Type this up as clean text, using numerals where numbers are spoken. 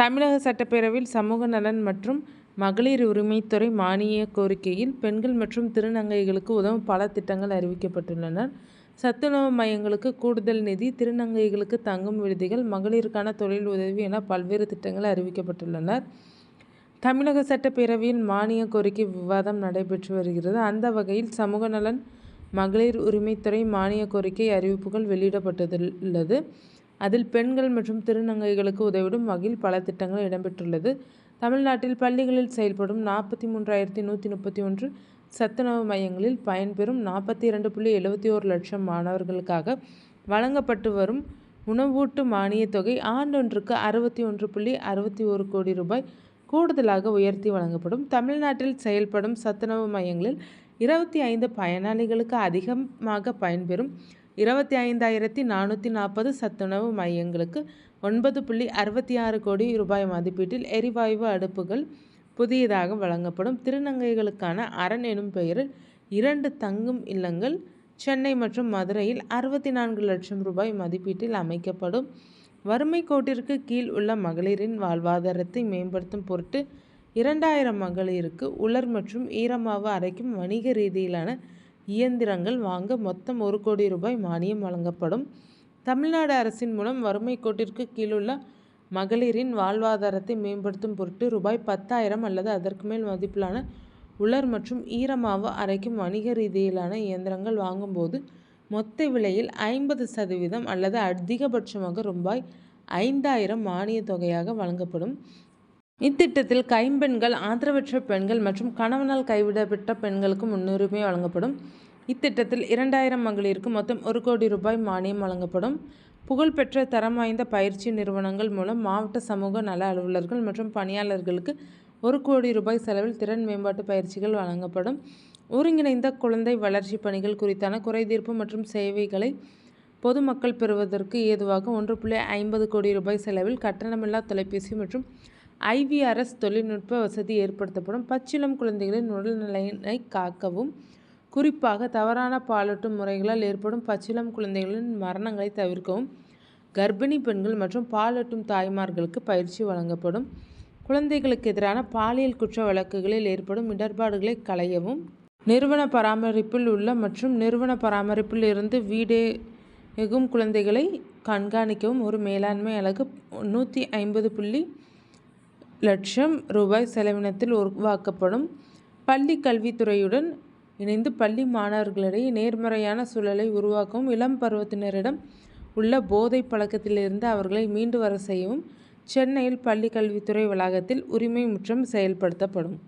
தமிழக சட்டப்பேரவையில் சமூக நலன் மற்றும் மகளிர் உரிமைத்துறை மானிய கோரிக்கையில் பெண்கள் மற்றும் திருநங்கைகளுக்கு உதவும் பல திட்டங்கள் அறிவிக்கப்பட்டுள்ளன. சத்துணவு மையங்களுக்கு கூடுதல் நிதி, திருநங்கைகளுக்கு தங்கும் விடுதிகள், மகளிருக்கான தொழில் உதவி என பல்வேறு திட்டங்கள் அறிவிக்கப்பட்டுள்ளன. தமிழக சட்டப்பேரவையில் மானிய கோரிக்கை விவாதம் நடைபெற்று வருகிறது. அந்த வகையில் சமூக நலன் மகளிர் உரிமைத்துறை மானிய கோரிக்கை அறிவிப்புகள் வெளியிடப்பட்டுள்ளது. அதில் பெண்கள் மற்றும் திருநங்கைகளுக்கு உதவிடும் வகையில் பல திட்டங்கள் இடம்பெற்றுள்ளது. தமிழ்நாட்டில் பள்ளிகளில் செயல்படும் 43,131 சத்துணவு மையங்களில் பயன்பெறும் 42.71 லட்சம் மாணவர்களுக்காக வழங்கப்பட்டு வரும் உணவூட்டு மானியத் தொகை ஆண்டொன்றுக்கு 61.61 கோடி ரூபாய் கூடுதலாக உயர்த்தி வழங்கப்படும். தமிழ்நாட்டில் செயல்படும் சத்துணவு மையங்களில் 25 பயனாளிகளுக்கு அதிகமாக பயன்பெறும் 25,440 சத்துணவு மையங்களுக்கு 9.66 கோடி ரூபாய் மதிப்பீட்டில் எரிவாயு அடுப்புகள் புதியதாக வழங்கப்படும். திருநங்கைகளுக்கான அரண் எனும் பெயரில் 2 தங்கும் இல்லங்கள் சென்னை மற்றும் மதுரையில் 64 லட்சம் ரூபாய் மதிப்பீட்டில் அமைக்கப்படும். வறுமை கோட்டிற்கு கீழ் உள்ள மகளிரின் வாழ்வாதாரத்தை மேம்படுத்தும் பொருட்டு 2000 மகளிருக்கு உலர் மற்றும் ஈரமாவு அரைக்கும் வணிக ரீதியிலான இயந்திரங்கள் வாங்க மொத்தம் 1 கோடி ரூபாய் மானியம் வழங்கப்படும். தமிழ்நாடு அரசின் மூலம் வறுமை கோட்டிற்கு கீழுள்ள மகளிரின் வாழ்வாதாரத்தை மேம்படுத்தும் பொருட்டு ரூபாய் 10,000 அல்லது அதற்கு மேல் மதிப்பிலான உலர் மற்றும் ஈரமாவு அரைக்கும் வணிக ரீதியிலான இயந்திரங்கள் வாங்கும்போது மொத்த விலையில் 50% அல்லது அதிகபட்சமாக ரூபாய் 5,000 மானிய தொகையாக வழங்கப்படும். இத்திட்டத்தில் கைம்பெண்கள், ஆதரவற்ற பெண்கள் மற்றும் கணவனால் கைவிடப்பட்ட பெண்களுக்கு முன்னுரிமை வழங்கப்படும். இத்திட்டத்தில் 2000 மகளிருக்கு மொத்தம் 1 கோடி ரூபாய் மானியம் வழங்கப்படும். புகழ்பெற்ற தரம் வாய்ந்த பயிற்சி நிறுவனங்கள் மூலம் மாவட்ட சமூக நல அலுவலர்கள் மற்றும் பணியாளர்களுக்கு 1 கோடி ரூபாய் செலவில் திறன் மேம்பாட்டு பயிற்சிகள் வழங்கப்படும். ஒருங்கிணைந்த குழந்தை வளர்ச்சி பணிகள் குறித்தான குறைதீர்ப்பு மற்றும் சேவைகளை பொதுமக்கள் பெறுவதற்கு ஏதுவாக 1.50 கோடி ரூபாய் செலவில் கட்டணமில்லா தொலைபேசி மற்றும் IVRS தொழில்நுட்ப வசதி ஏற்படுத்தப்படும். பச்சிளம் குழந்தைகளின் உடல்நலனை காக்கவும், குறிப்பாக தவறான பாலூட்டும் முறைகளால் ஏற்படும் பச்சிளம் குழந்தைகளின் மரணங்களை தவிர்க்கவும் கர்ப்பிணி பெண்கள் மற்றும் பாலூட்டும் தாய்மார்களுக்கு பயிற்சி வழங்கப்படும். குழந்தைகளுக்கு எதிரான பாலியல் குற்ற வழக்குகளில் ஏற்படும் இடர்பாடுகளை களையவும், நிறுவன பராமரிப்பில் உள்ள மற்றும் நிறுவன பராமரிப்பில் இருந்து வீடேகும் குழந்தைகளை கண்காணிக்கவும் ஒரு மேலாண்மை அலகு 150 லட்சம் ரூபாய் செலவினத்தில் உருவாக்கப்படும். பள்ளி கல்வித்துறையுடன் இணைந்து பள்ளி மாணவர்களிடையே நேர்மறையான சூழலை உருவாக்கவும், இளம் பருவத்தினரிடம் உள்ள போதை பழக்கத்திலிருந்து அவர்களை மீண்டு வர செய்யவும் சென்னையில் பள்ளி கல்வித்துறை வளாகத்தில் உரிமை முற்றம் செயல்படுத்தப்படும்.